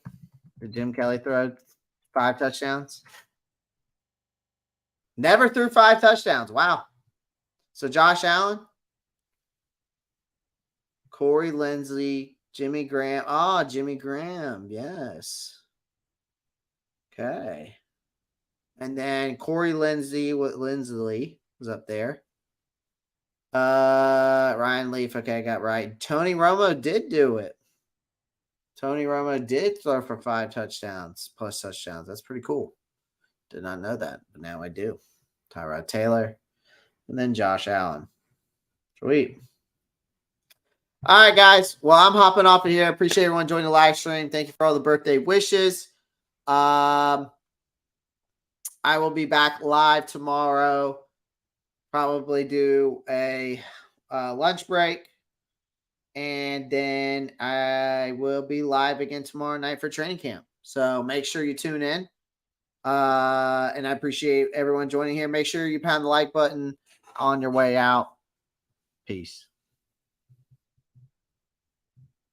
Did Jim Kelly throw 5 touchdowns? Never threw 5 touchdowns. Wow. So Josh Allen, Corey Linsley, Jimmy Graham. Oh, Jimmy Graham. Yes. Okay. And then Corey Linsley was up there. Ryan Leaf. Okay, I got right. Tony Romo did do it. Tony Romo did throw for 5 touchdowns plus touchdowns. That's pretty cool. Did not know that, but now I do. Tyrod Taylor. And then Josh Allen. Sweet. All right, guys. Well, I'm hopping off of here. I appreciate everyone joining the live stream. Thank you for all the birthday wishes. I will be back live tomorrow. Probably do a lunch break. And then I will be live again tomorrow night for training camp. So make sure you tune in. And I appreciate everyone joining here. Make sure you pound the like button on your way out. Peace.